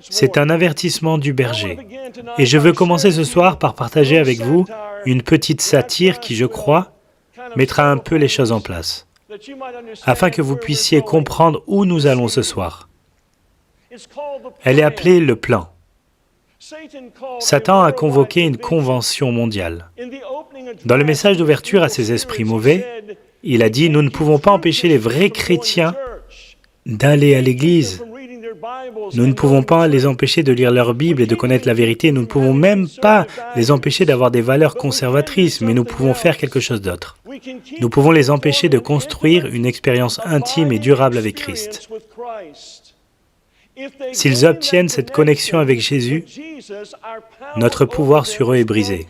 C'est un avertissement du berger. Et je veux commencer ce soir par partager avec vous une petite satire qui, je crois, mettra un peu les choses en place, afin que vous puissiez comprendre où nous allons ce soir. Elle est appelée le plan. Satan a convoqué une convention mondiale. Dans le message d'ouverture à ces esprits mauvais, il a dit « Nous ne pouvons pas empêcher les vrais chrétiens d'aller à l'église. Nous ne pouvons pas les empêcher de lire leur Bible et de connaître la vérité. Nous ne pouvons même pas les empêcher d'avoir des valeurs conservatrices, mais nous pouvons faire quelque chose d'autre. Nous pouvons les empêcher de construire une expérience intime et durable avec Christ. S'ils obtiennent cette connexion avec Jésus, notre pouvoir sur eux est brisé.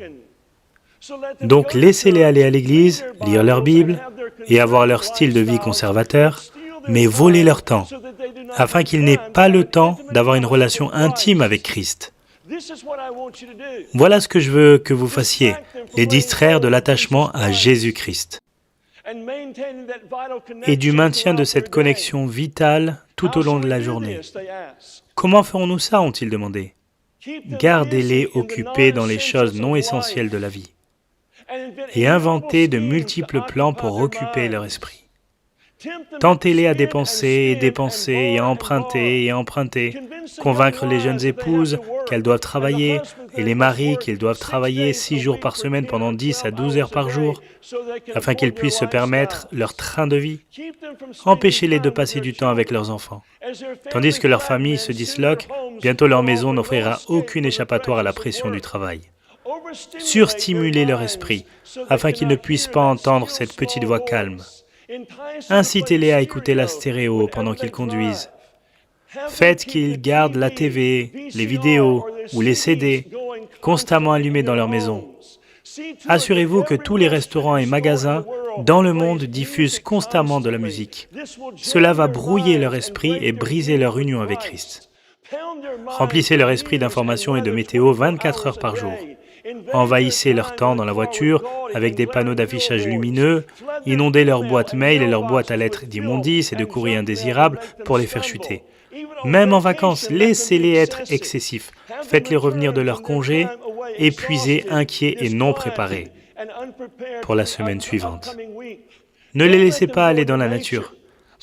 Donc laissez-les aller à l'église, lire leur Bible et avoir leur style de vie conservateur, mais volez leur temps, afin qu'ils n'aient pas le temps d'avoir une relation intime avec Christ. Voilà ce que je veux que vous fassiez, les distraire de l'attachement à Jésus-Christ et du maintien de cette connexion vitale tout au long de la journée. Comment ferons-nous ça, ont-ils demandé? Gardez-les occupés dans les choses non essentielles de la vie et inventez de multiples plans pour occuper leur esprit. Tentez-les à dépenser et dépenser et à emprunter, convaincre les jeunes épouses qu'elles doivent travailler et les maris qu'ils doivent travailler 6 jours par semaine pendant 10 à 12 heures par jour, afin qu'ils puissent se permettre leur train de vie. Empêchez-les de passer du temps avec leurs enfants. Tandis que leur famille se disloque, bientôt leur maison n'offrira aucune échappatoire à la pression du travail. Surstimulez leur esprit, afin qu'ils ne puissent pas entendre cette petite voix calme. Incitez-les à écouter la stéréo pendant qu'ils conduisent. Faites qu'ils gardent la TV, les vidéos ou les CD constamment allumés dans leur maison. Assurez-vous que tous les restaurants et magasins dans le monde diffusent constamment de la musique. Cela va brouiller leur esprit et briser leur union avec Christ. Remplissez leur esprit d'informations et de météo 24 heures par jour. Envahissez leur temps dans la voiture avec des panneaux d'affichage lumineux, inondez leur boîte mail et leur boîte à lettres d'immondices et de courriers indésirables pour les faire chuter. Même en vacances, laissez-les être excessifs. Faites-les revenir de leur congé, épuisés, inquiets et non préparés pour la semaine suivante. Ne les laissez pas aller dans la nature.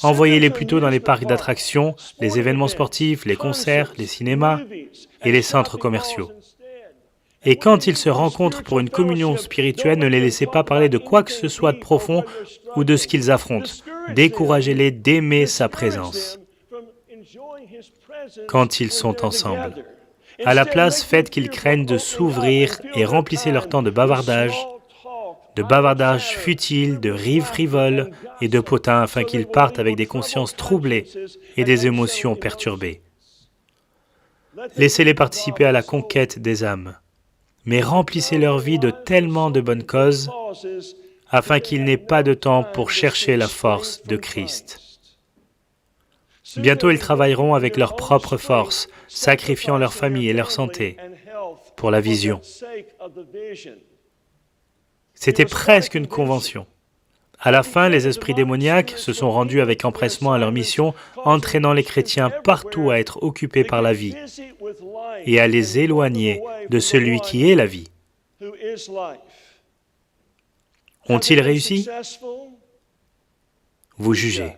Envoyez-les plutôt dans les parcs d'attractions, les événements sportifs, les concerts, les cinémas et les centres commerciaux. Et quand ils se rencontrent pour une communion spirituelle, ne les laissez pas parler de quoi que ce soit de profond ou de ce qu'ils affrontent. Découragez-les d'aimer sa présence quand ils sont ensemble. À la place, faites qu'ils craignent de s'ouvrir et remplissez leur temps de bavardage futiles, de rires frivoles et de potins afin qu'ils partent avec des consciences troublées et des émotions perturbées. Laissez-les participer à la conquête des âmes, mais remplissez leur vie de tellement de bonnes causes afin qu'ils n'aient pas de temps pour chercher la force de Christ. Bientôt, ils travailleront avec leur propre force, sacrifiant leur famille et leur santé pour la vision. C'était presque une convention. À la fin, les esprits démoniaques se sont rendus avec empressement à leur mission, entraînant les chrétiens partout à être occupés par la vie et à les éloigner de celui qui est la vie. Ont-ils réussi? Vous jugez.